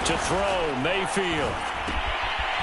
To throw, Mayfield.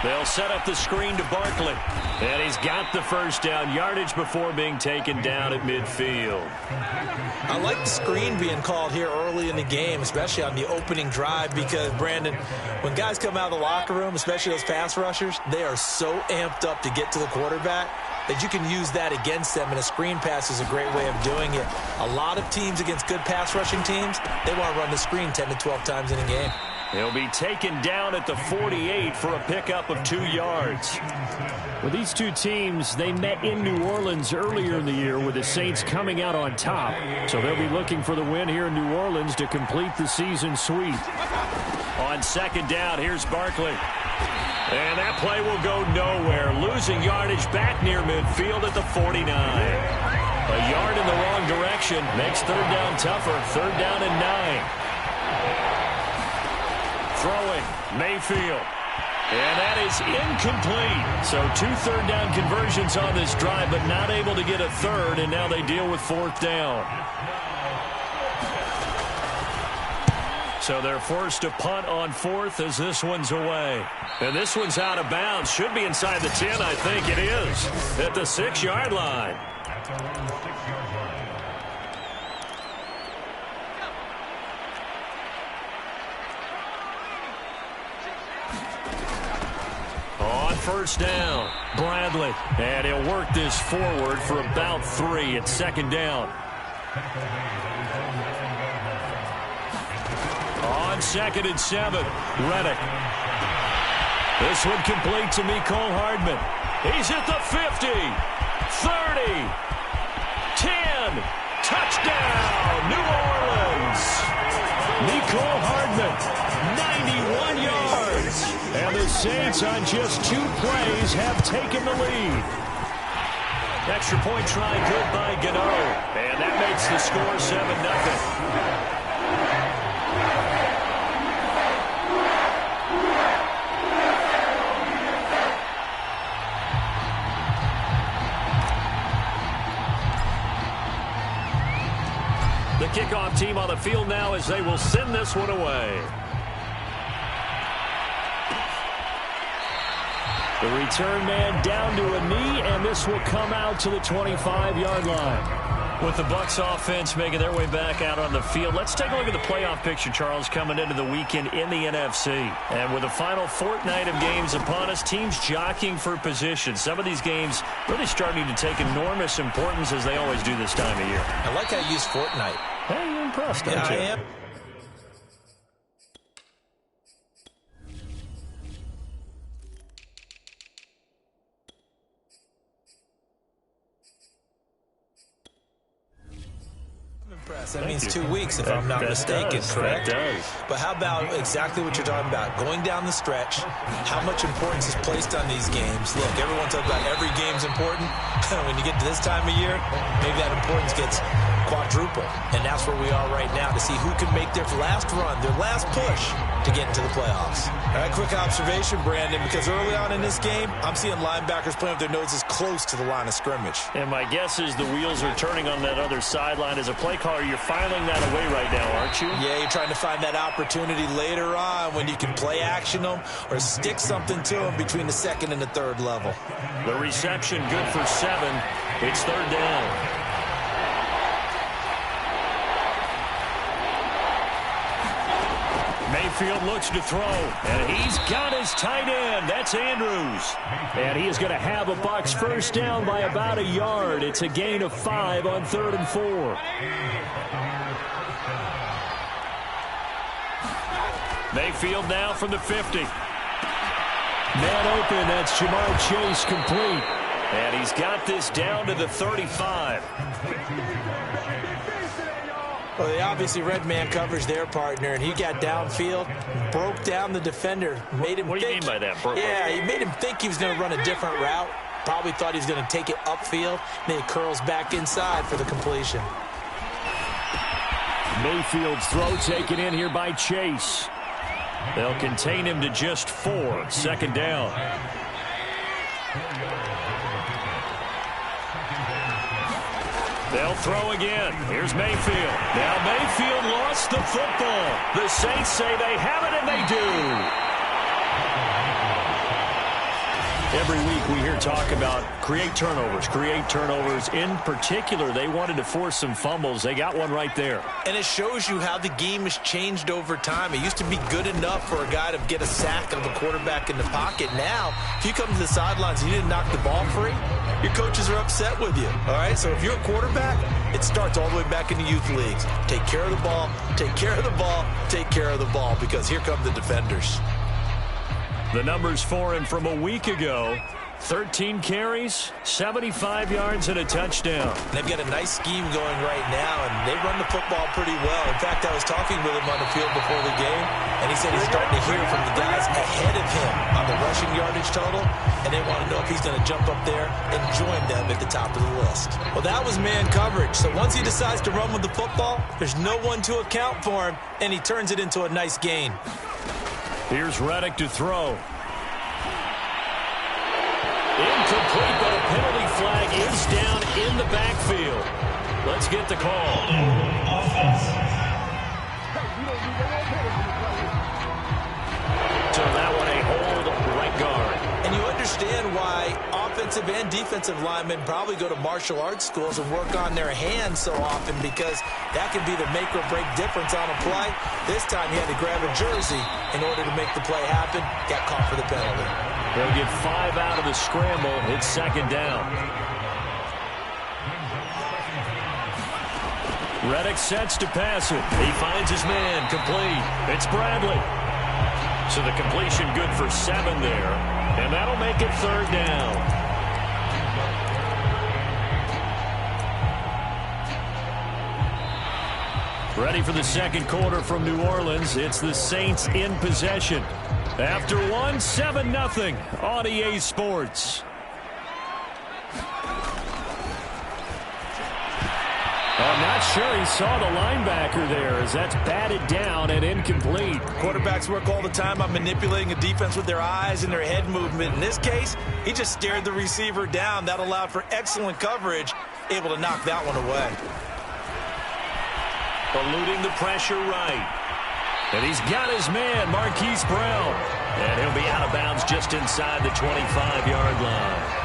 They'll set up the screen to Barkley. And he's got the first down, yardage before being taken down at midfield. I like the screen being called here early in the game, especially on the opening drive, because, Brandon, when guys come out of the locker room, especially those pass rushers, they are so amped up to get to the quarterback that you can use that against them, and a screen pass is a great way of doing it. A lot of teams against good pass rushing teams, they want to run the screen 10 to 12 times in a game. He'll be taken down at the 48 for a pickup of 2 yards. Well, these two teams, they met in New Orleans earlier in the year with the Saints coming out on top. So they'll be looking for the win here in New Orleans to complete the season sweep. On second down, here's Barkley. And that play will go nowhere. Losing yardage back near midfield at the 49. A yard in the wrong direction makes third down tougher. Third down and 9. Throwing, Mayfield. And that is incomplete. So 2 third-down conversions on this drive, but not able to get a third, and now they deal with fourth down. So they're forced to punt on fourth as this one's away. And this one's out of bounds. Should be inside the 10, I think it is. At the 6-yard line. First down, Bradley, and he'll work this forward for about 3 at second down. On 2nd and 7, Reddick. This one complete to Mecole Hardman. He's at the 50, 30, 10, touchdown, New Orleans. Mecole Hardman, 91 yards. And the Saints on just 2 plays have taken the lead. Extra point try good by Gano. And that makes the score 7-0. The kickoff team on the field now as they will send this one away. The return man down to a knee, and this will come out to the 25-yard line. With the Bucs offense making their way back out on the field, let's take a look at the playoff picture, Charles, coming into the weekend in the NFC. And with the final fortnight of games upon us, teams jockeying for position. Some of these games really starting to take enormous importance as they always do this time of year. I like how you use fortnight. Hey, you're impressed, aren't you? I am. That means 2 weeks, if I'm not mistaken, correct? That does. But how about exactly what you're talking about? Going down the stretch, how much importance is placed on these games? Look, everyone talks about every game's important. When you get to this time of year, maybe that importance gets quadruple. And that's where we are right now, to see who can make their last run, their last push to get into the playoffs. All right, quick observation, Brandon, because early on in this game, I'm seeing linebackers playing with their noses close to the line of scrimmage. And my guess is the wheels are turning on that other sideline. As a play caller, you're filing that away right now, aren't you? Yeah, you're trying to find that opportunity later on when you can play action them or stick something to them between the 2nd and the 3rd level. The reception good for 7. It's 3rd down. Mayfield looks to throw, and he's got his tight end. That's Andrews. And he is going to have a Bucs first down by about a yard. It's a gain of 5 on 3rd and 4. Mayfield now from the 50. Man open, that's Jamar Chase complete. And he's got this down to the 35. Well, they obviously read man coverage their partner, and he got downfield, broke down the defender, made him What do you mean by that? Yeah, he made him think he was going to run a different route. Probably thought he was going to take it upfield. Then he curls back inside for the completion. Mayfield's throw taken in here by Chase. They'll contain him to just 4. 2nd down. They'll throw again. Here's Mayfield. Now Mayfield lost the football. The Saints say they have it, and they do. Every week we hear talk about create turnovers. In particular, they wanted to force some fumbles. They got one right there. And it shows you how the game has changed over time. It used to be good enough for a guy to get a sack of a quarterback in the pocket. Now, if you come to the sidelines and you didn't knock the ball free, your coaches are upset with you. All right? So if you're a quarterback, it starts all the way back in the youth leagues. Take care of the ball, take care of the ball, take care of the ball, because here come the defenders. The numbers for him from a week ago: 13 carries, 75 yards, and a touchdown. They've got a nice scheme going right now, and they run the football pretty well. In fact, I was talking with him on the field before the game, and he said he's starting to hear from the guys ahead of him on the rushing yardage total, and they want to know if he's going to jump up there and join them at the top of the list. Well, that was man coverage, so once he decides to run with the football, there's no one to account for him, and he turns it into a nice gain. Here's Reddick to throw. Incomplete, but a penalty flag is down in the backfield. Let's get the call. So that one a hold, right guard. And you understand why offensive and defensive linemen probably go to martial arts schools and work on their hands so often, because that can be the make or break difference on a play. This time he had to grab a jersey in order to make the play happen. Got caught for the penalty. They'll get 5 out of the scramble. It's second down. Reddick sets to pass it. He finds his man, complete. It's Bradley. So the completion good for 7 there. And that'll make it third down. Ready for the second quarter from New Orleans. It's the Saints in possession. After one, 7-0 on EA Sports. I'm not sure he saw the linebacker there, as that's batted down and incomplete. Quarterbacks work all the time on manipulating a defense with their eyes and their head movement. In this case, he just stared the receiver down. That allowed for excellent coverage, able to knock that one away. Eluding the pressure right. And he's got his man, Marquise Brown. And he'll be out of bounds just inside the 25-yard line.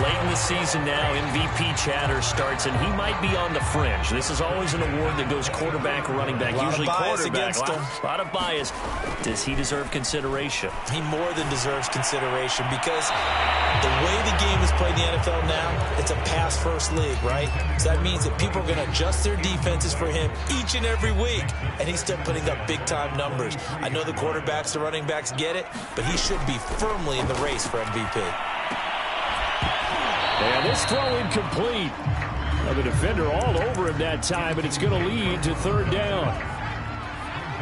Late in the season now, MVP chatter starts, and he might be on the fringe. This is always an award that goes quarterback or running back, usually quarterback. A lot of bias. Does he deserve consideration? He more than deserves consideration, because the way the game is played in the NFL now, it's a pass-first league, right? So that means that people are going to adjust their defenses for him each and every week, and he's still putting up big-time numbers. I know the quarterbacks, the running backs get it, but he should be firmly in the race for MVP. And this throw incomplete. The defender all over him that time, but it's going to lead to third down.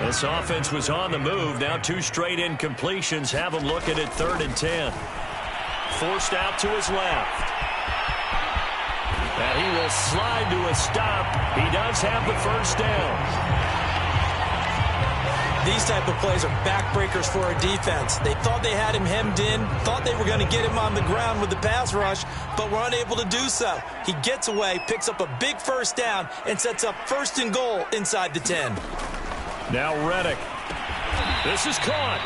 This offense was on the move. Now 2 straight incompletions have him looking at 3rd and 10. Forced out to his left. And he will slide to a stop. He does have the first down. These type of plays are backbreakers for a defense. They thought they had him hemmed in, thought they were going to get him on the ground with the pass rush, but were unable to do so. He gets away, picks up a big first down, and sets up 1st and goal inside the 10. Now Reddick. This is caught.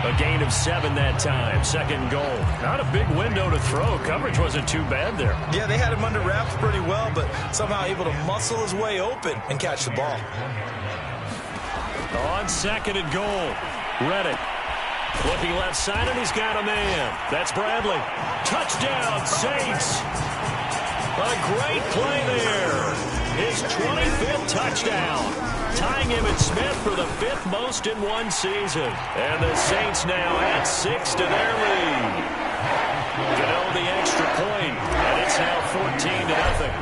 A gain of 7 that time. 2nd goal. Not a big window to throw. Coverage wasn't too bad there. Yeah, they had him under wraps pretty well, but somehow able to muscle his way open and catch the ball. On 2nd and goal, Reddick looking left side, and he's got a man. That's Bradley. Touchdown, Saints. A great play there. His 25th touchdown, tying him at Smith for the 5th most in one season. And the Saints now add 6 to their lead. Goodell the extra point, and it's now 14-0.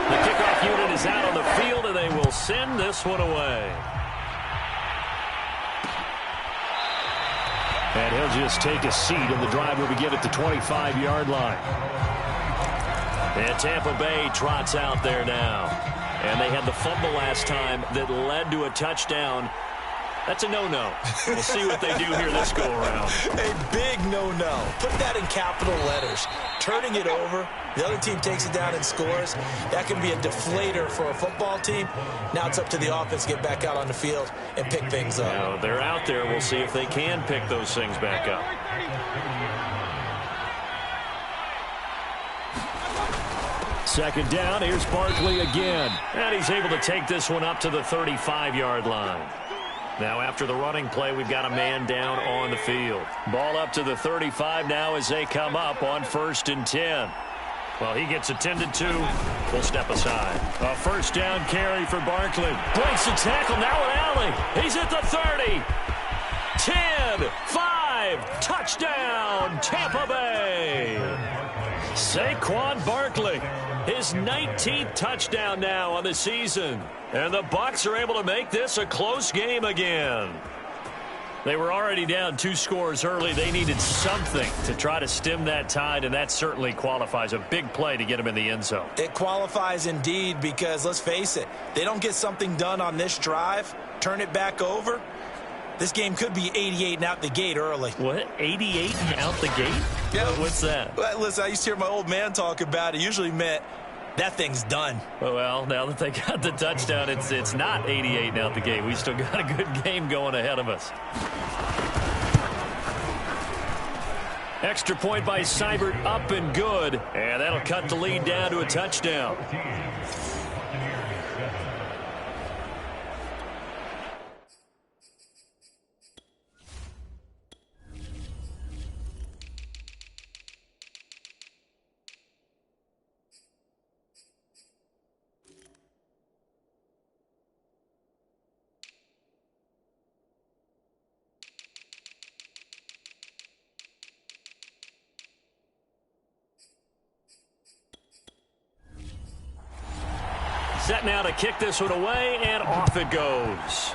The kickoff unit is out on the field, and they will send this one away. And he'll just take a seat, and the drive will begin at the 25-yard line. And Tampa Bay trots out there now. And they had the fumble last time that led to a touchdown. That's a no-no. We'll see what they do here this go-around. A big no-no. Put that in capital letters. Turning it over The other team takes it down and scores. That can be a deflator for a football team. Now it's up to the offense to get back out on the field and pick things up. Now they're out there. We'll see if they can pick those things back up. Second down, here's Barkley again. And he's able to take this one up to the 35-yard line. Now after the running play, we've got a man down on the field. Ball up to the 35 now as they come up on 1st and 10. Well, he gets attended to. We'll step aside. A first down carry for Barkley. Breaks the tackle, now an alley. He's at the 30. 10, 5, touchdown, Tampa Bay. Saquon Barkley, his 19th touchdown now on the season. And the Bucs are able to make this a close game again. They were already down 2 scores early. They needed something to try to stem that tide, and that certainly qualifies. A big play to get him in the end zone. It qualifies indeed because, let's face it, they don't get something done on this drive, turn it back over, this game could be 88 and out the gate early. What? 88 and out the gate? Yeah. What's that? Well, listen, I used to hear my old man talk about it. Usually meant that thing's done. Well, now that they got the touchdown, it's not 88 and out the gate. We still got a good game going ahead of us. Extra point by Seibert, up and good. And that'll cut the lead down to a touchdown. Set now to kick this one away, and off it goes.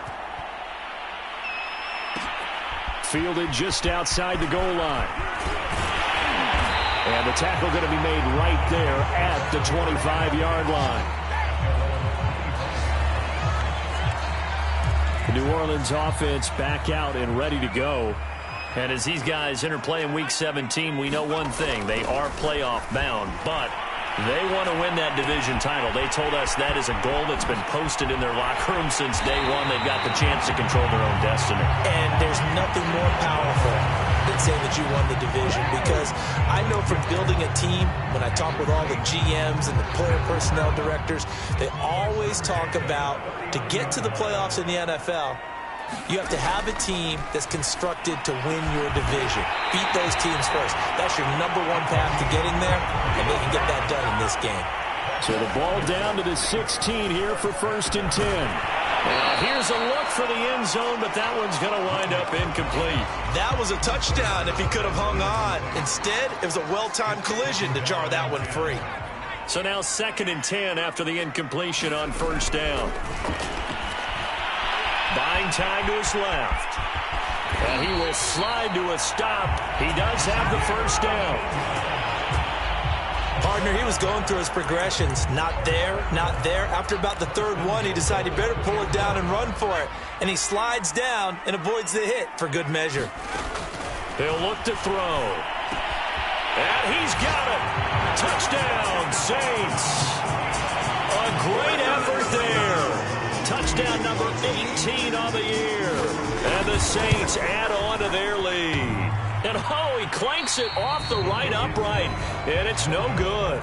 Fielded just outside the goal line. And the tackle going to be made right there at the 25-yard line. The New Orleans offense back out and ready to go. And as these guys interplay in Week 17, we know one thing. They are playoff bound, but they want to win that division title. They told us that is a goal that's been posted in their locker room since day one. They've got the chance to control their own destiny. And there's nothing more powerful than saying that you won the division, because I know from building a team, when I talk with all the GMs and the player personnel directors, they always talk about, to get to the playoffs in the NFL, you have to have a team that's constructed to win your division. Beat those teams first. That's your #1 path to getting there, and they can get that done in this game. So the ball down to the 16 here for 1st and 10. Now here's a look for the end zone, but that one's going to wind up incomplete. That was a touchdown if he could have hung on. Instead, it was a well-timed collision to jar that one free. So now 2nd and 10 after the incompletion on 1st down. Buying time to his left. And he will slide to a stop. He does have the 1st down. Partner, he was going through his progressions. Not there, not there. After about the 3rd one, he decided he better pull it down and run for it. And he slides down and avoids the hit for good measure. He'll look to throw. And he's got it. Touchdown, Saints. A great effort there. Touchdown number 18 on the year. And the Saints add on to their lead. And oh, he clanks it off the right upright. And it's no good.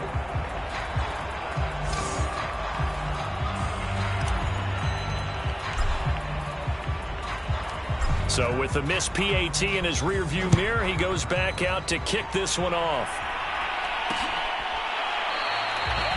So with the missed PAT in his rearview mirror, he goes back out to kick this one off.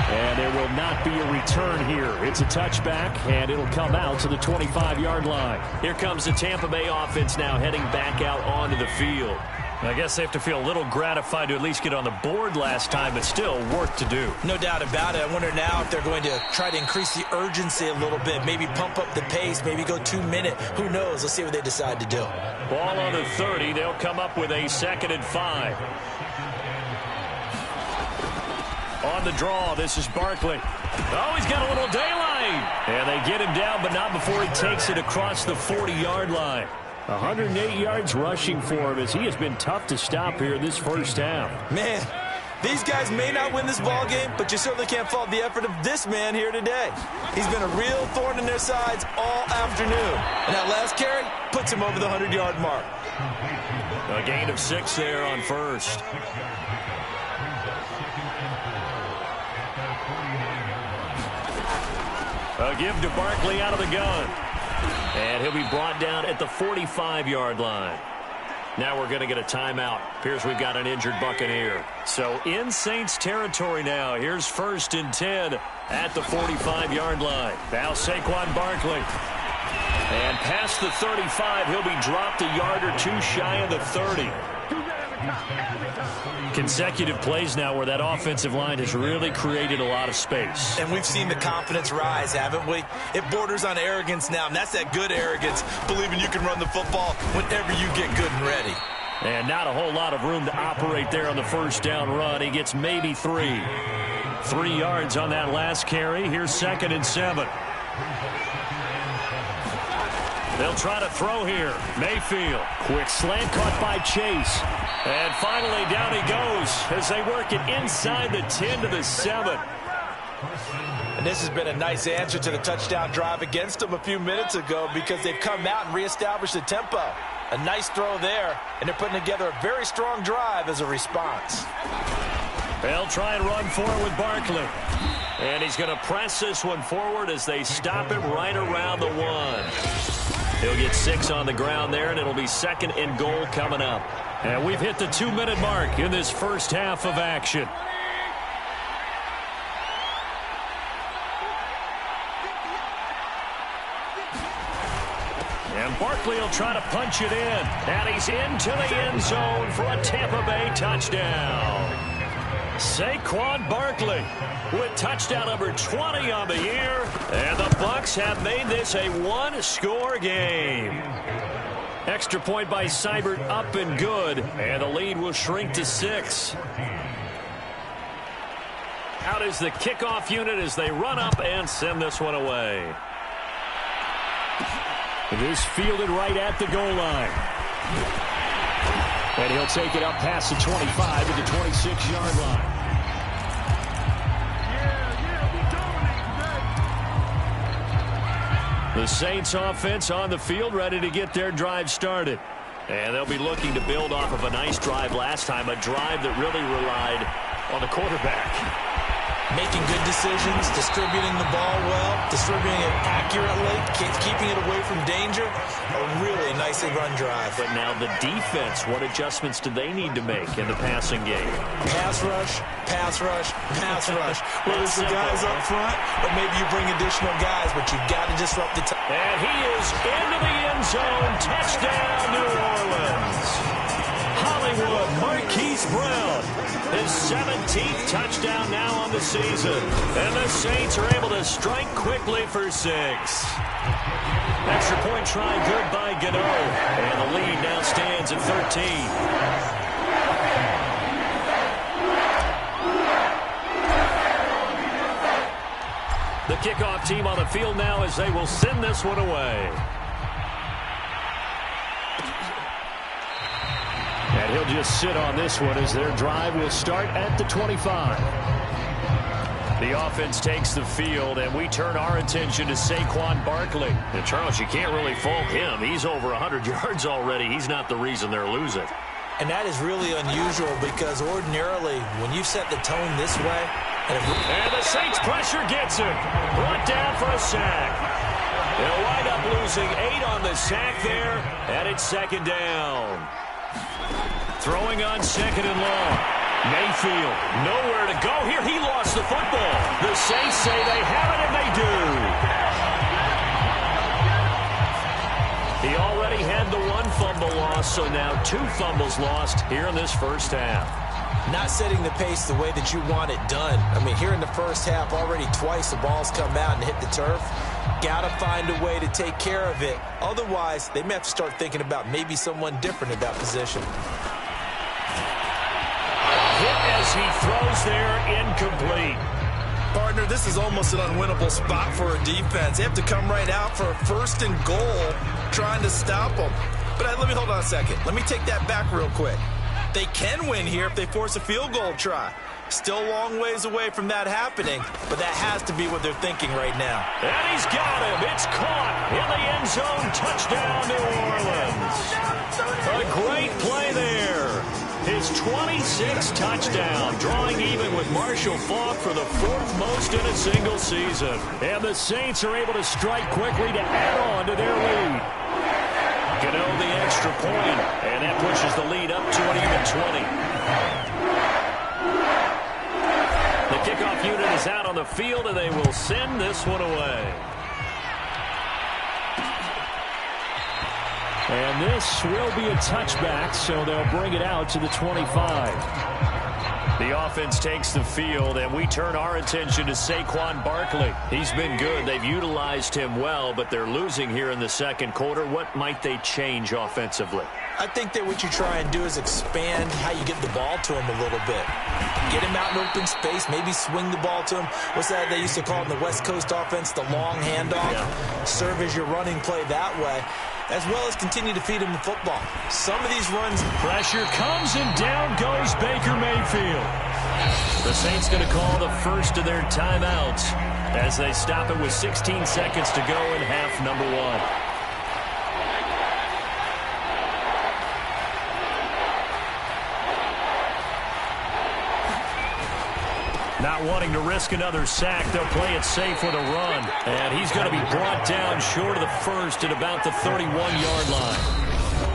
And there will not be a return here. It's a touchback, and it'll come out to the 25-yard line. Here comes the Tampa Bay offense now heading back out onto the field. I guess they have to feel a little gratified to at least get on the board last time, but still work to do. No doubt about it. I wonder now if they're going to try to increase the urgency a little bit, maybe pump up the pace, maybe go 2-minute. Who knows? Let's see what they decide to do. Ball on the 30. They'll come up with a 2nd and 5. On the draw, this is Barkley. Oh, he's got a little daylight. And they get him down, but not before he takes it across the 40-yard line. 108 yards rushing for him as he has been tough to stop here this 1st half. Man, These guys may not win this ball game, but you certainly can't fault the effort of this man here today. He's been a real thorn in their sides all afternoon. And that last carry puts him over the 100-yard mark. A gain of 6 there on first. A give to Barkley out of the gun. And he'll be brought down at the 45-yard line. Now we're going to get a timeout. Appears we've got an injured Buccaneer. So in Saints territory now. Here's 1st and 10 at the 45-yard line. Now Saquon Barkley. And past the 35, he'll be dropped a yard or two shy of the 30. Consecutive plays now where that offensive line has really created a lot of space. And we've seen the confidence rise, haven't we? It borders on arrogance now, and that's that good arrogance, believing you can run the football whenever you get good and ready. And not a whole lot of room to operate there on the first down run. He gets maybe 3. 3 yards on that last carry. Here's 2nd and 7. They'll try to throw here. Mayfield. Quick slant caught by Chase. And finally down he goes as they work it inside the 10 to the 7. And this has been a nice answer to the touchdown drive against them a few minutes ago because they've come out and reestablished the tempo. A nice throw there, and they're putting together a very strong drive as a response. They'll try and run forward with Barkley. And he's going to press this one forward as they stop him right around the 1. He'll get 6 on the ground there, and it'll be 2nd and goal coming up. And we've hit the 2-minute mark in this first half of action. And Barkley will try to punch it in. And he's into the end zone for a Tampa Bay touchdown. Saquon Barkley with touchdown number 20 on the year. And the Bucs have made this a 1-score game. Extra point by Seibert up and good. And the lead will shrink to 6. Out is the kickoff unit as they run up and send this one away. This fielded right at the goal line. And he'll take it up past the 25 to the 26-yard line. The Saints offense on the field ready to get their drive started. And they'll be looking to build off of a nice drive last time, a drive that really relied on the quarterback. Making good decisions, distributing the ball well, distributing it accurately, keeping it away from danger. A really nicely run drive. But now the defense, what adjustments do they need to make in the passing game? Pass rush, pass rush, pass rush. Whether it's the guys up front or maybe you bring additional guys, but you've got to disrupt the time. And he is into the end zone. Touchdown, New Orleans. Hollywood Marquise Brown. His 17th touchdown now on the season. And the Saints are able to strike quickly for 6. Extra point try good by Gano. And the lead now stands at 13. The kickoff team on the field now as they will send this one away. And he'll just sit on this one as their drive will start at the 25. The offense takes the field, and we turn our attention to Saquon Barkley. And, Charles, you can't really fault him. He's over 100 yards already. He's not the reason they're losing. And that is really unusual because ordinarily when you set the tone this way. And the Saints pressure gets him. Brought down for a sack. They'll wind up losing 8 on the sack there, and it's 2nd down. Throwing on 2nd and long. Mayfield, nowhere to go here. He lost the football. The Saints say they have it, and they do. He already had the 1 fumble loss, so now 2 fumbles lost here in this first half. Not setting the pace the way that you want it done. I mean, here in the first half, already twice the ball's come out and hit the turf. Got to find a way to take care of it. Otherwise, they may have to start thinking about maybe someone different at that position. Hit as he throws there, incomplete. Partner, this is almost an unwinnable spot for a defense. They have to come right out for a 1st and goal, trying to stop them. But let me hold on a second. Let me take that back real quick. They can win here if they force a field goal try. Still a long ways away from that happening, but that has to be what they're thinking right now. And he's got him. It's caught in the end zone. Touchdown, New Orleans. A great play there. His 26th touchdown, drawing even with Marshall Faulk for the 4th most in a single season. And the Saints are able to strike quickly to add on to their lead. Gano the extra point, and that pushes the lead up to an even 20. The kickoff unit is out on the field, and they will send this one away. And this will be a touchback, so they'll bring it out to the 25. The offense takes the field, and we turn our attention to Saquon Barkley. He's been good. They've utilized him well, but they're losing here in the second quarter. What might they change offensively? I think that what you try and do is expand how you get the ball to him a little bit. Get him out in open space, maybe swing the ball to him. What's that they used to call in the West Coast offense, the long handoff? Yeah. Serve as your running play that way, as well as continue to feed him the football. Some of these runs... Pressure comes, and down goes Baker Mayfield. The Saints going to call the first of their timeouts as they stop it with 16 seconds to go in half number 1. Not wanting to risk another sack, they'll play it safe with a run. And he's going to be brought down short of the first at about the 31-yard line.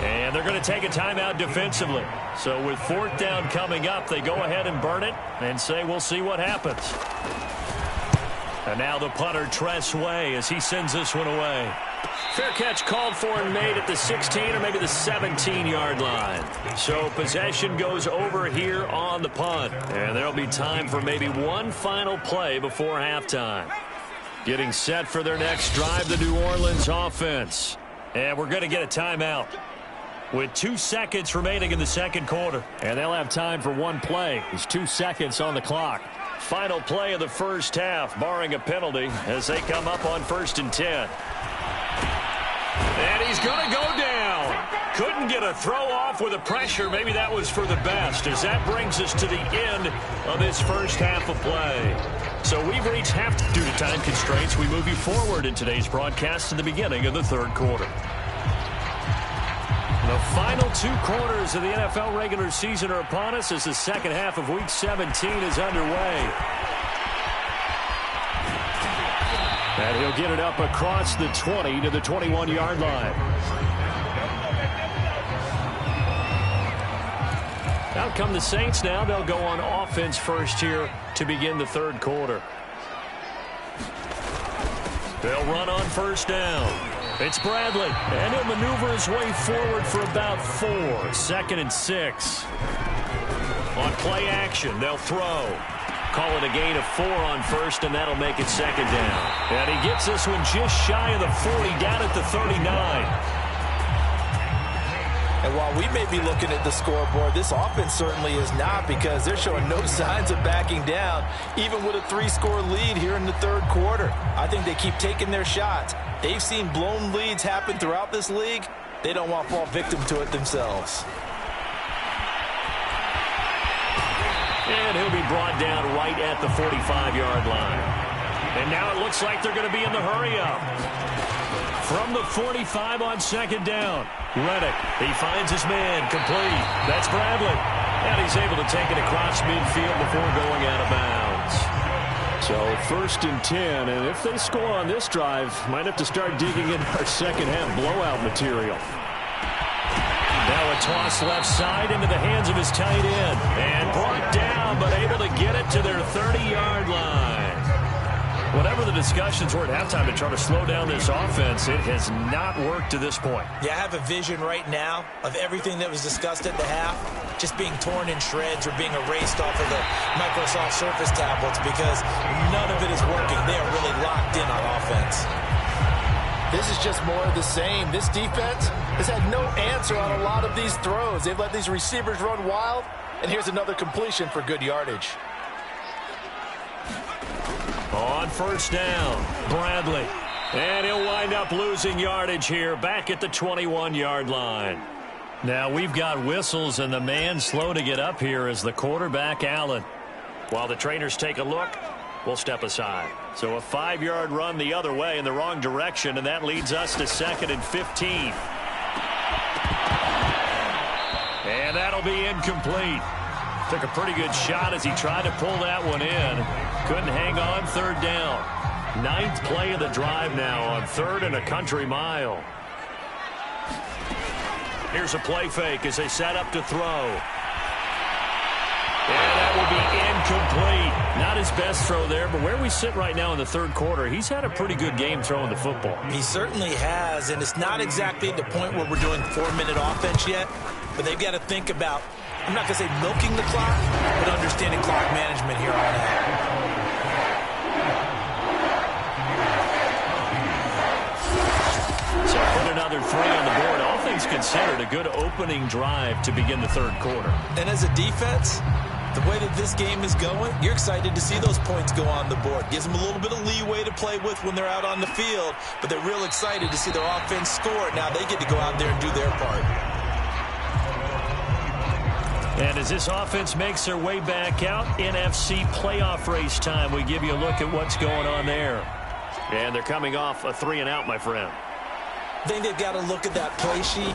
And they're going to take a timeout defensively. So with 4th down coming up, they go ahead and burn it and say we'll see what happens. And now the punter, Tress Way, as he sends this one away. Fair catch called for and made at the 16 or maybe the 17-yard line. So possession goes over here on the punt. And there'll be time for maybe one final play before halftime. Getting set for their next drive, the New Orleans offense. And we're going to get a timeout with 2 seconds remaining in the second quarter. And they'll have time for one play. There's 2 seconds on the clock. Final play of the first half, barring a penalty, as they come up on 1st and 10. And he's going to go down. Couldn't get a throw off with the pressure. Maybe that was for the best, as that brings us to the end of this first half of play. So we've reached half. Due to time constraints, we move you forward in today's broadcast to the beginning of the third quarter. The final 2 quarters of the NFL regular season are upon us as the second half of Week 17 is underway. And he'll get it up across the 20 to the 21-yard line. Out come the Saints now. They'll go on offense first here to begin the third quarter. They'll run on 1st down. It's Bradley, and he'll maneuver his way forward for about 4. 2nd and 6. On play action, they'll throw. Call it a gain of 4 on 1st, and that'll make it 2nd down. And he gets this one just shy of the 40, down at the 39. And while we may be looking at the scoreboard, this offense certainly is not, because they're showing no signs of backing down, even with a 3-score lead here in the third quarter. I think they keep taking their shots. They've seen blown leads happen throughout this league. They don't want to fall victim to it themselves. And he'll be brought down right at the 45-yard line. And now it looks like they're going to be in the hurry-up. From the 45 on 2nd down. Reddick, he finds his man, complete. That's Bradley. And he's able to take it across midfield before going out of bounds. So 1st and 10, and if they score on this drive, might have to start digging in our second half blowout material. Now a toss left side into the hands of his tight end. And brought down, but able to get it to their 30-yard line. Whatever the discussions were at halftime to try to slow down this offense, it has not worked to this point. Yeah, I have a vision right now of everything that was discussed at the half just being torn in shreds or being erased off of the Microsoft Surface tablets, because none of it is working. They are really locked in on offense. This is just more of the same. This defense has had no answer on a lot of these throws. They've let these receivers run wild, and here's another completion for good yardage. On 1st down, Bradley. And he'll wind up losing yardage here back at the 21-yard line. Now we've got whistles, and the man slow to get up here is the quarterback, Allen. While the trainers take a look, we'll step aside. So a 5-yard run the other way in the wrong direction, and that leads us to 2nd and 15. And that'll be incomplete. Took a pretty good shot as he tried to pull that one in. Couldn't hang on. 3rd down. 9th play of the drive now on 3rd and a country mile. Here's a play fake as they set up to throw. And that will be incomplete. Not his best throw there, but where we sit right now in the 3rd quarter, he's had a pretty good game throwing the football. He certainly has, and it's not exactly the point where we're doing 4-minute offense yet, but they've got to think about, I'm not going to say milking the clock, but understanding clock management here on out. So put another 3 on the board. All things considered, a good opening drive to begin the 3rd quarter. And as a defense, the way that this game is going, you're excited to see those points go on the board. Gives them a little bit of leeway to play with when they're out on the field, but they're real excited to see their offense score. Now they get to go out there and do their part. And as this offense makes their way back out, NFC playoff race time, we give you a look at what's going on there. And they're coming off a 3-and-out, my friend. I think they've got to look at that play sheet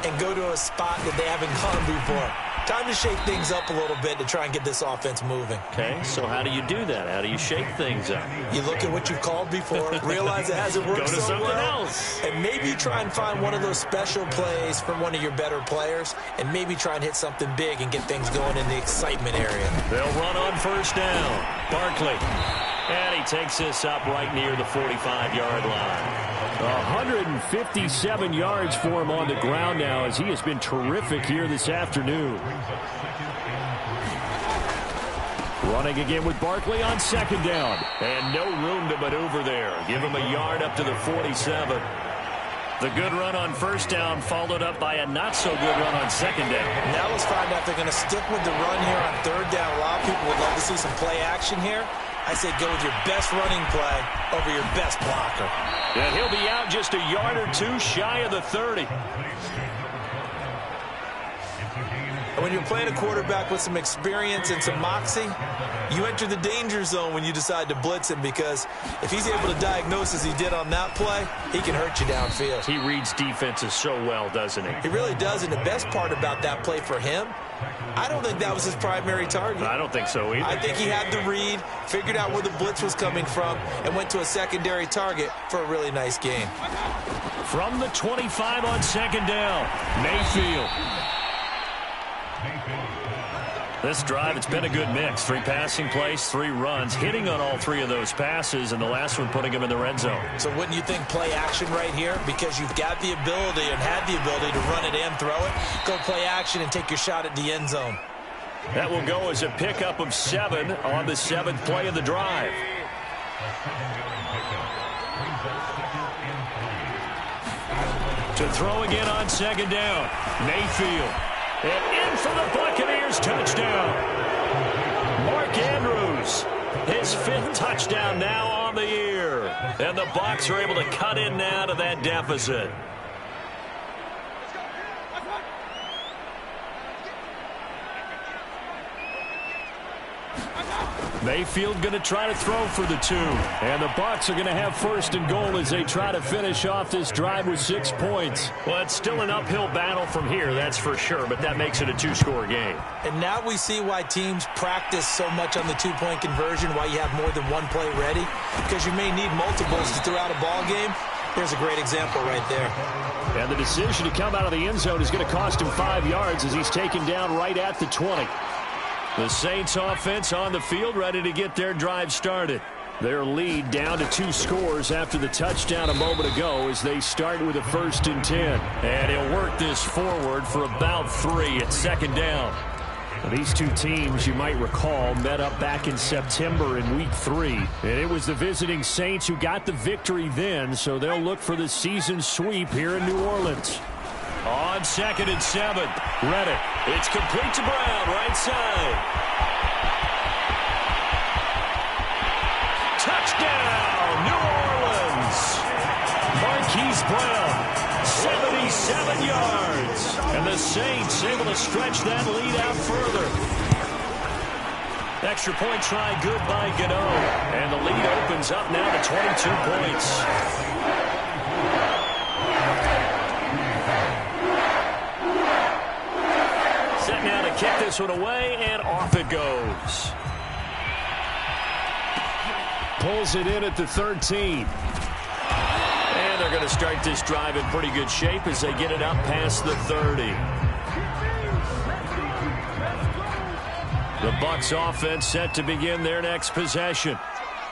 and go to a spot that they haven't gone before. Time to shake things up a little bit to try and get this offense moving. Okay, so how do you do that? How do you shake things up? You look at what you've called before, realize it hasn't worked go to so something well, else. and maybe try and find one of those special plays from one of your better players, and maybe try and hit something big and get things going in the excitement area. They'll run on 1st down. Barkley. And he takes this up right near the 45-yard line. 157 yards for him on the ground now as he has been terrific here this afternoon. Running again with Barkley on 2nd down. And no room to maneuver there. Give him a yard up to the 47. The good run on 1st down followed up by a not-so-good run on 2nd down. Now let's find out if they're going to stick with the run here on 3rd down. A lot of people would love to see some play action here. I say go with your best running play over your best blocker. And he'll be out just a yard or 2 shy of the 30. And when you're playing a quarterback with some experience and some moxie, you enter the danger zone when you decide to blitz him, because if he's able to diagnose as he did on that play, he can hurt you downfield. He reads defenses so well, doesn't he? He really does, and the best part about that play for him, I don't think that was his primary target. I don't think so either. I think he had the read, figured out where the blitz was coming from, and went to a secondary target for a really nice gain. From the 25 on 2nd down, Mayfield. This drive, it's been a good mix. 3 passing plays, 3 runs, hitting on all 3 of those passes, and the last one putting him in the red zone. So wouldn't you think play action right here? Because you've got the ability and had the ability to run it and throw it. Go play action and take your shot at the end zone. That will go as a pickup of 7 on the 7th play of the drive. To throw again on 2nd down, Mayfield. And in for the Buccaneers touchdown. Mark Andrews, his 5th touchdown now on the year. And the Bucs are able to cut in now to that deficit. Mayfield going to try to throw for the 2. And the Bucs are going to have 1st and goal as they try to finish off this drive with 6 points. Well, it's still an uphill battle from here, that's for sure, but that makes it a 2-score game. And now we see why teams practice so much on the 2-point conversion, why you have more than one play ready, because you may need multiples to throw out a ball game. Here's a great example right there. And the decision to come out of the end zone is going to cost him 5 yards as he's taken down right at the 20. The Saints offense on the field, ready to get their drive started. Their lead down to 2 scores after the touchdown a moment ago as they start with a 1st and 10. And he'll work this forward for about 3 at 2nd down. Now, these 2 teams, you might recall, met up back in September in Week 3. And it was the visiting Saints who got the victory then, so they'll look for the season sweep here in New Orleans. On 2nd and 7, Reddick. It's complete to Brown, right side. Touchdown, New Orleans. Marquise Brown, 77 yards. And the Saints able to stretch that lead out further. Extra point try good by Gano. And the lead opens up now to 22 points. Set now to kick this one away, and off it goes. Pulls it in at the 13. And they're going to start this drive in pretty good shape as they get it up past the 30. The Bucs offense set to begin their next possession.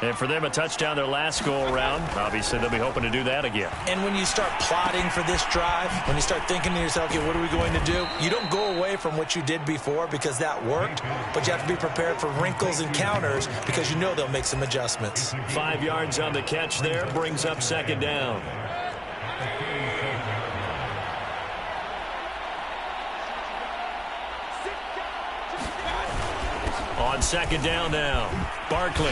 And for them, a touchdown their last go-around. Obviously, they'll be hoping to do that again. And when you start plotting for this drive, when you start thinking to yourself, okay, what are we going to do? You don't go away from what you did before because that worked, but you have to be prepared for wrinkles and counters because you know they'll make some adjustments. 5 yards on the catch there, brings up second down. On second down now, Barkley.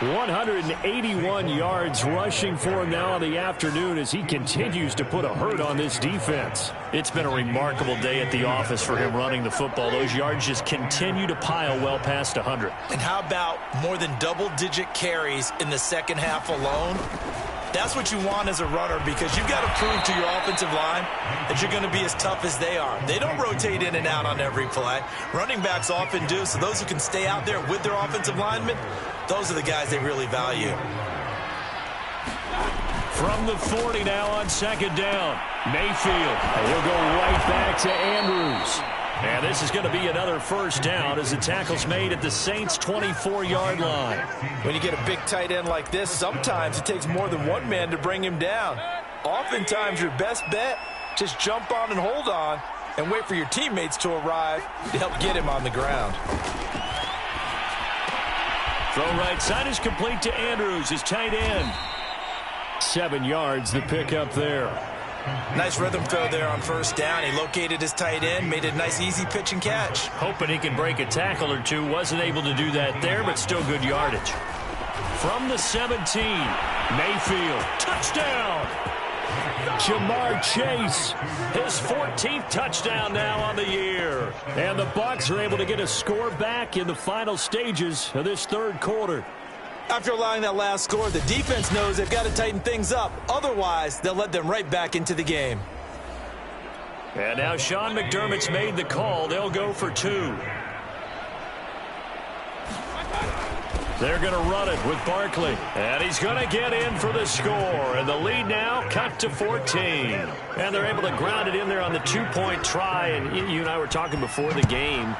181 yards rushing for him now in the afternoon as he continues to put a hurt on this defense. It's been a remarkable day at the office for him running the football. Those yards just continue to pile well past 100. And how about more than double-digit carries in the second half alone? That's what you want as a runner because you've got to prove to your offensive line that you're going to be as tough as they are. They don't rotate in and out on every play. Running backs often do, so those who can stay out there with their offensive linemen, those are the guys they really value. From the 40 now on second down, Mayfield. And he'll go right back to Andrews. And this is going to be another first down as the tackle's made at the Saints' 24-yard line. When you get a big tight end like this, sometimes it takes more than one man to bring him down. Oftentimes, your best bet, just jump on and hold on and wait for your teammates to arrive to help get him on the ground. Throw right side is complete to Andrews, his tight end. 7 yards, the pickup there. Nice rhythm throw there on first down. He located his tight end, made a nice easy pitch and catch. Hoping he can break a tackle or two. Wasn't able to do that there, but still good yardage. From the 17, Mayfield, touchdown! Jamar Chase, his 14th touchdown now on the year. And the Bucs are able to get a score back in the final stages of this third quarter. After allowing that last score, the defense knows they've got to tighten things up. Otherwise, they'll let them right back into the game. And now Sean McDermott's made the call. They'll go for 2. They're going to run it with Barkley. And he's going to get in for the score. And the lead now cut to 14. And they're able to ground it in there on the 2-point try. And you and I were talking before the game.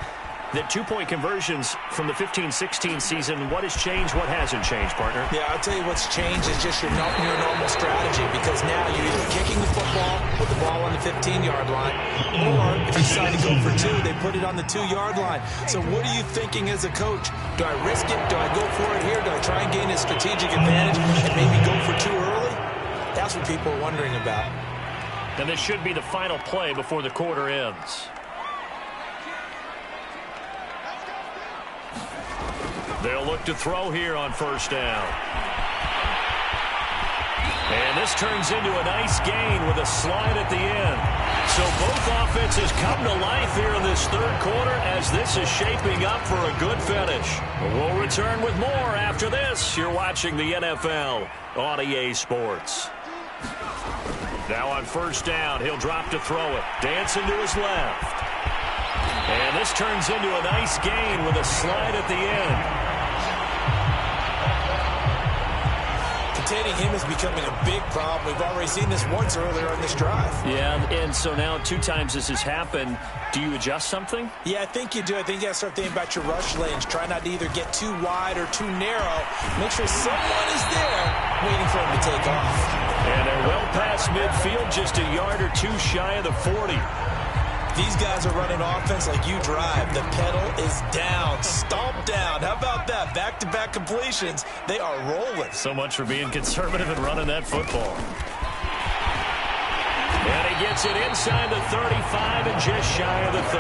The 2-point conversions from the 15-16 season, what has changed, what hasn't changed, partner? Yeah, I'll tell you what's changed is just your normal strategy because now you're either kicking the football with the ball on the 15-yard line or if you decide to go for 2, they put it on the 2-yard line. So what are you thinking as a coach? Do I risk it? Do I go for it here? Do I try and gain a strategic advantage and maybe go for 2 early? That's what people are wondering about. And this should be the final play before the quarter ends. They'll look to throw here on first down. And this turns into a nice gain with a slide at the end. So both offenses come to life here in this third quarter as this is shaping up for a good finish. We'll return with more after this. You're watching the NFL on EA Sports. Now on first down, he'll drop to throw it. Dancing to his left. And this turns into a nice gain with a slide at the end. Containing him is becoming a big problem. We've already seen this once earlier on this drive. Yeah, and so now 2 times this has happened. Do you adjust something? Yeah, I think you do. I think you got to start thinking about your rush lanes. Try not to either get too wide or too narrow. Make sure someone is there waiting for him to take off. And they're well past midfield, just a yard or 2 shy of the 40. These guys are running offense like you drive. The pedal is down, stomp down. How about that? Back-to-back completions. They are rolling. So much for being conservative and running that football. And he gets it inside the 35 and just shy of the 30.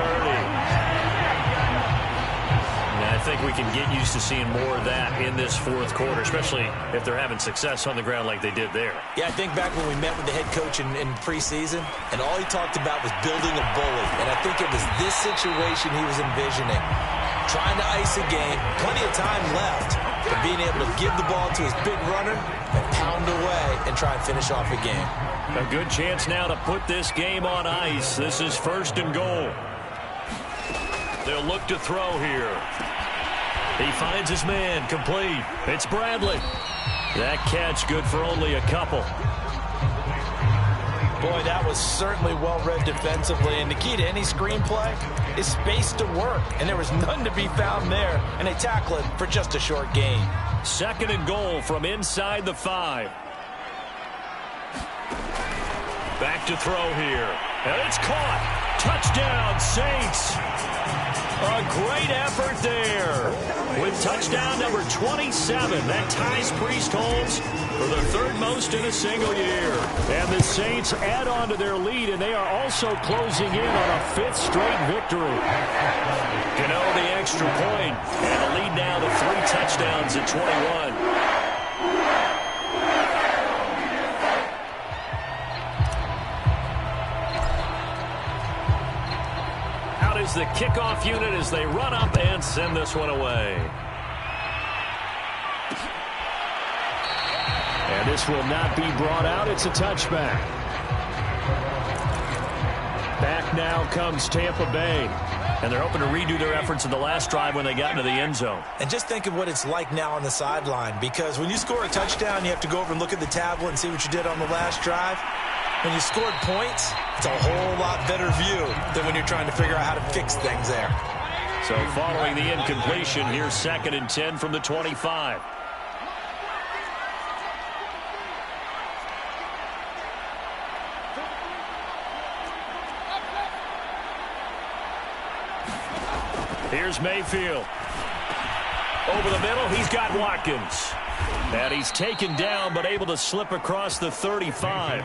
And I think we can get used to seeing more of that in this fourth quarter, especially if they're having success on the ground like they did there? Yeah, I think back when we met with the head coach in preseason, and all he talked about was building a bully. And I think it was this situation he was envisioning. Trying to ice a game, plenty of time left, but being able to give the ball to his big runner and pound away and try and finish off a game. A good chance now to put this game on ice. This is 1st and goal. They'll look to throw here. He finds his man, complete. It's Bradley. That catch good for only a couple. Boy, that was certainly well-read defensively, and the key to any screenplay is space to work, and there was none to be found there, and they tackle it for just a short gain. 2nd and goal from inside the 5. Back to throw here, and it's caught. Touchdown, Saints. A great effort there. With touchdown number 27, that ties Priest Holmes for the 3rd most in a single year. And the Saints add on to their lead, and they are also closing in on a 5th straight victory. Gano the extra point, and the lead now to 3 touchdowns at 21. Is the kickoff unit as they run up and send this one away. And this will not be brought out. It's a touchback. Back now comes Tampa Bay. And they're hoping to redo their efforts in the last drive when they got into the end zone. And just think of what it's like now on the sideline, because when you score a touchdown, you have to go over and look at the tablet and see what you did on the last drive. When you scored points, it's a whole lot better view than when you're trying to figure out how to fix things there. So following the incompletion, here's 2nd and 10 from the 25. Here's Mayfield. Over the middle, he's got Watkins. And he's taken down, but able to slip across the 35.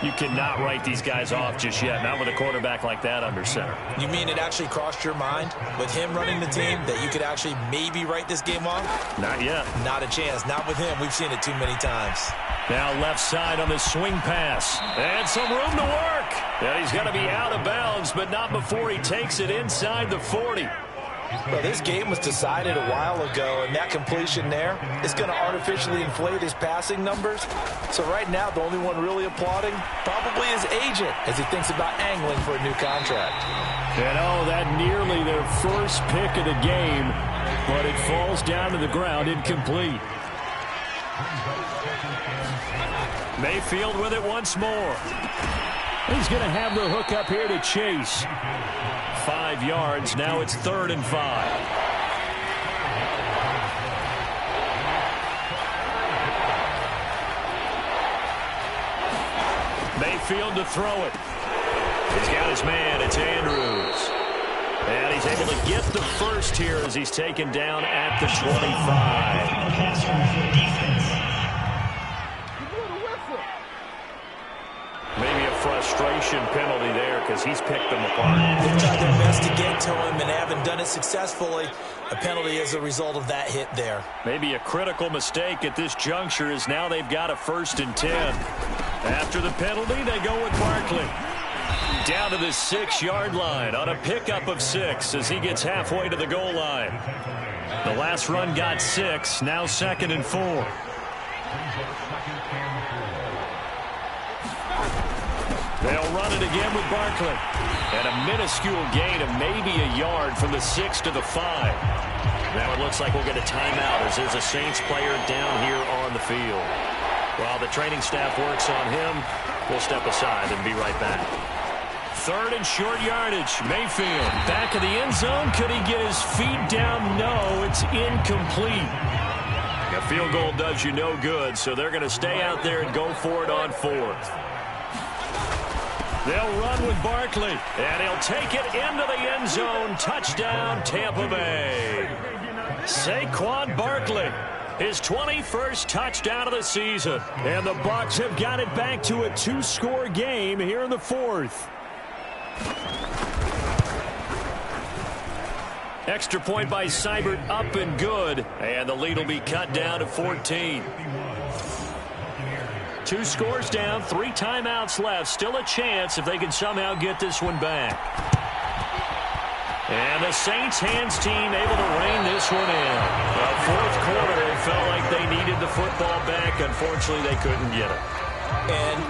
You cannot write these guys off just yet, not with a quarterback like that under center. You mean it actually crossed your mind with him running the team that you could actually maybe write this game off? Not yet. Not a chance. Not with him. We've seen it too many times. Now left side on the swing pass. And some room to work. And he's going to be out of bounds, but not before he takes it inside the 40. Well, this game was decided a while ago, and that completion there is going to artificially inflate his passing numbers. So right now, the only one really applauding probably his agent as he thinks about angling for a new contract. And that nearly their first pick of the game, but it falls down to the ground incomplete. Mayfield with it once more. He's going to have the hook up here to Chase. 5 yards. Now it's 3rd and 5. Mayfield to throw it. He's got his man. It's Andrews. And he's able to get the first here as he's taken down at the 25. Maybe a frustration penalty there because he's picked them apart. They've tried their best to get to him and haven't done it successfully. A penalty as a result of that hit there. Maybe a critical mistake at this juncture is now they've got a 1st and 10. After the penalty, they go with Barkley. Down to the 6-yard line on a pickup of 6 as he gets halfway to the goal line. The last run got 6, now 2nd and 4. They'll run it again with Barkley. And a minuscule gain of maybe a yard from the 6 to the 5. Now it looks like we'll get a timeout as there's a Saints player down here on the field. While the training staff works on him, we'll step aside and be right back. 3rd and short yardage. Mayfield back of the end zone. Could he get his feet down? No, it's incomplete. A field goal does you no good, so they're going to stay out there and go for it on 4th. They'll run with Barkley, and he'll take it into the end zone. Touchdown, Tampa Bay. Saquon Barkley, his 21st touchdown of the season. And the Bucs have got it back to a 2-score game here in the 4th. Extra point by Seibert, up and good. And the lead will be cut down to 14. 2 scores down, 3 timeouts left. Still a chance if they can somehow get this one back. And the Saints hands team able to rein this one in. The fourth quarter, it felt like they needed the football back. Unfortunately, they couldn't get it. And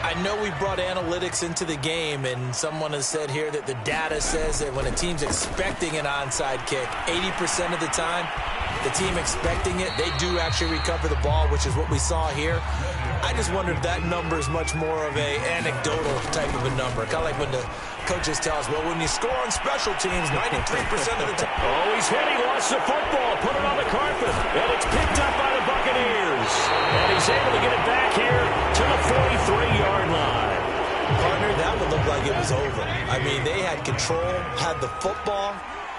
I know we brought analytics into the game, and someone has said here that the data says that when a team's expecting an onside kick, 80% of the time, the team expecting it, they do actually recover the ball, which is what we saw here. I just wonder if that number is much more of a anecdotal type of a number. Kind of like when the coaches tell us, well, when you score on special teams, 93% of the time. Oh, he's hit. He lost the football. Put it on the carpet. And it's picked up by the Buccaneers. And he's able to get it back here to the 43-yard line. Partner, that would look like it was over. I mean, they had control, had the football,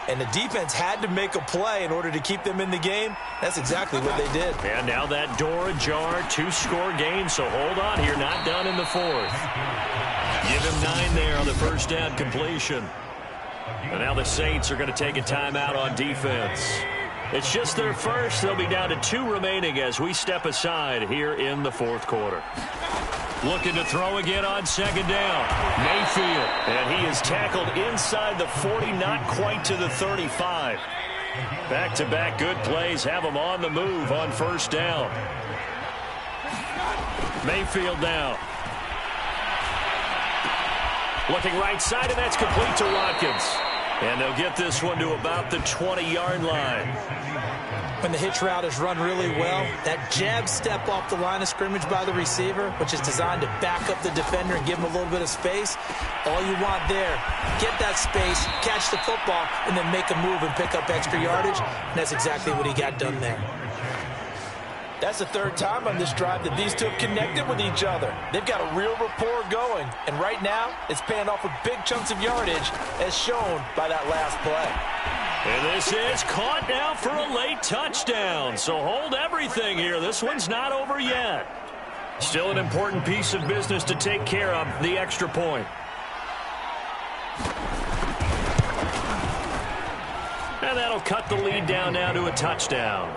and the defense had to make a play in order to keep them in the game. That's exactly what they did. And now that door ajar, 2-score game, so hold on here, not done in the fourth. Give him 9 there on the first down completion. And now the Saints are going to take a timeout on defense. It's just their first. They'll be down to 2 remaining as we step aside here in the fourth quarter. Looking to throw again on second down. Mayfield. And he is tackled inside the 40, not quite to the 35. Back-to-back good plays have him on the move on first down. Mayfield now. Looking right side, and that's complete to Watkins. And they'll get this one to about the 20-yard line. When the hitch route is run really well, that jab step off the line of scrimmage by the receiver, which is designed to back up the defender and give him a little bit of space, all you want there, get that space, catch the football, and then make a move and pick up extra yardage. And that's exactly what he got done there. That's the 3rd time on this drive that these two have connected with each other. They've got a real rapport going. And right now, it's paying off with big chunks of yardage, as shown by that last play. And this is caught now for a late touchdown. So hold everything here. This one's not over yet. Still an important piece of business to take care of, the extra point. And that'll cut the lead down now to a touchdown.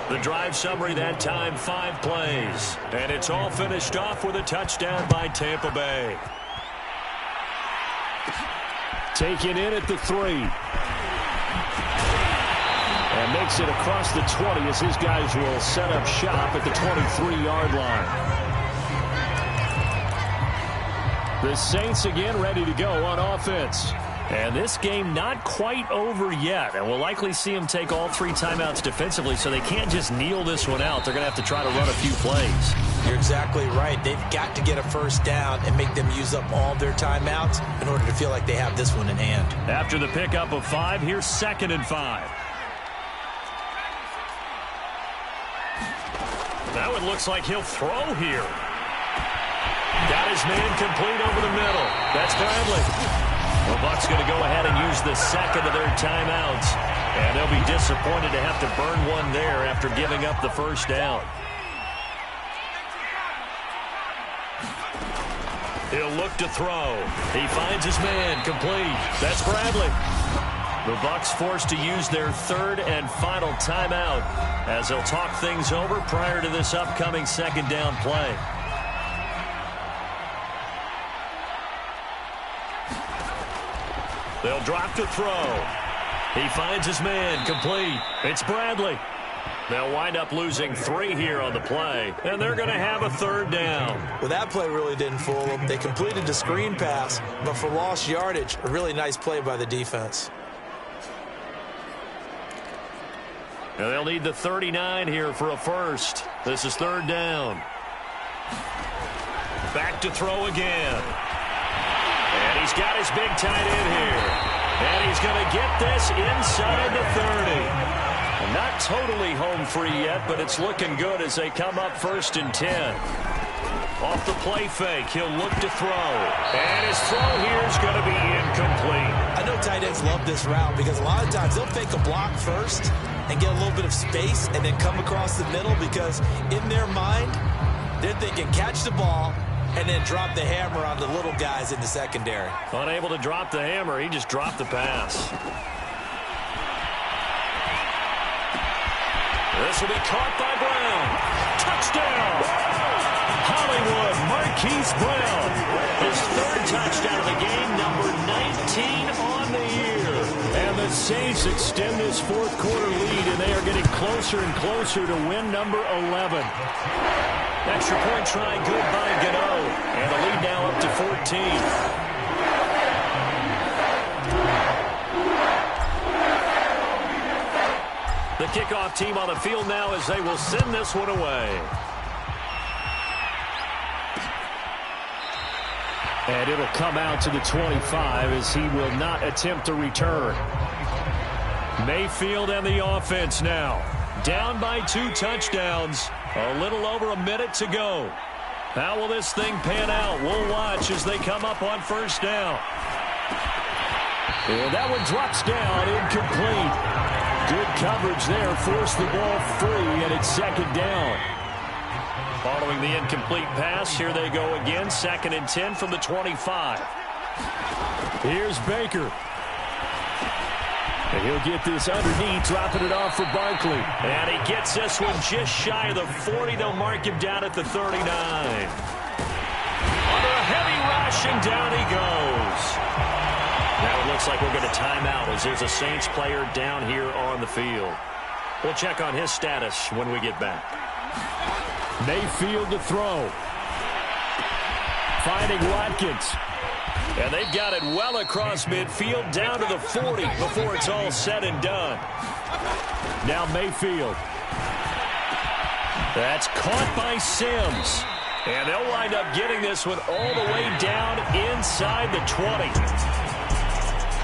The drive summary that time, 5 plays. And it's all finished off with a touchdown by Tampa Bay. Taken in at the 3. And makes it across the 20 as his guys will set up shop at the 23-yard line. The Saints again ready to go on offense. And this game not quite over yet. And we'll likely see them take all 3 timeouts defensively, so they can't just kneel this one out. They're going to have to try to run a few plays. You're exactly right. They've got to get a first down and make them use up all their timeouts in order to feel like they have this one in hand. After the pickup of 5, here's 2nd and 5. Now it looks like he'll throw here. Got his man complete over the middle. That's Bradley. The Bucs going to go ahead and use the 2nd of their timeouts. And they'll be disappointed to have to burn one there after giving up the first down. He'll look to throw. He finds his man complete. That's Bradley. The Bucs forced to use their 3rd and final timeout as they'll talk things over prior to this upcoming 2nd down play. They'll drop to throw. He finds his man complete. It's Bradley. They'll wind up losing 3 here on the play, and they're going to have a 3rd down. Well, that play really didn't fool them. They completed the screen pass, but for lost yardage, a really nice play by the defense. And they'll need the 39 here for a first. This is 3rd down. Back to throw again. And he's got his big tight end here. And he's going to get this inside the 30. Not totally home free yet, but it's looking good as they come up 1st and 10. Off the play fake, he'll look to throw. And his throw here is going to be incomplete. I know tight ends love this route because a lot of times they'll fake a block first and get a little bit of space and then come across the middle because in their mind, they're thinking catch the ball, and then drop the hammer on the little guys in the secondary. Unable to drop the hammer, he just dropped the pass. This will be caught by Brown. Touchdown! Hollywood Marquise Brown. His third touchdown of the game, number 19 on the year. And the Saints extend this fourth quarter lead, and they are getting closer and closer to win number 11. Extra point try good by Gano. And the lead now up to 14. The kickoff team on the field now as they will send this one away. And it'll come out to the 25 as he will not attempt to return. Mayfield and the offense now. Down by 2 touchdowns. A little over a minute to go. How will this thing pan out? We'll watch as they come up on first down. And that one drops down, incomplete. Good coverage there, forced the ball free, and it's second down. Following the incomplete pass, here they go again, 2nd and 10 from the 25. Here's Baker. And he'll get this underneath, dropping it off for Barkley. And he gets this one just shy of the 40. They'll mark him down at the 39. Under a heavy rush, and down he goes. Now it looks like we're going to time out as there's a Saints player down here on the field. We'll check on his status when we get back. Mayfield to throw. Finding Watkins. And they've got it well across midfield, down to the 40 before it's all said and done. Now Mayfield. That's caught by Sims. And they'll wind up getting this one all the way down inside the 20.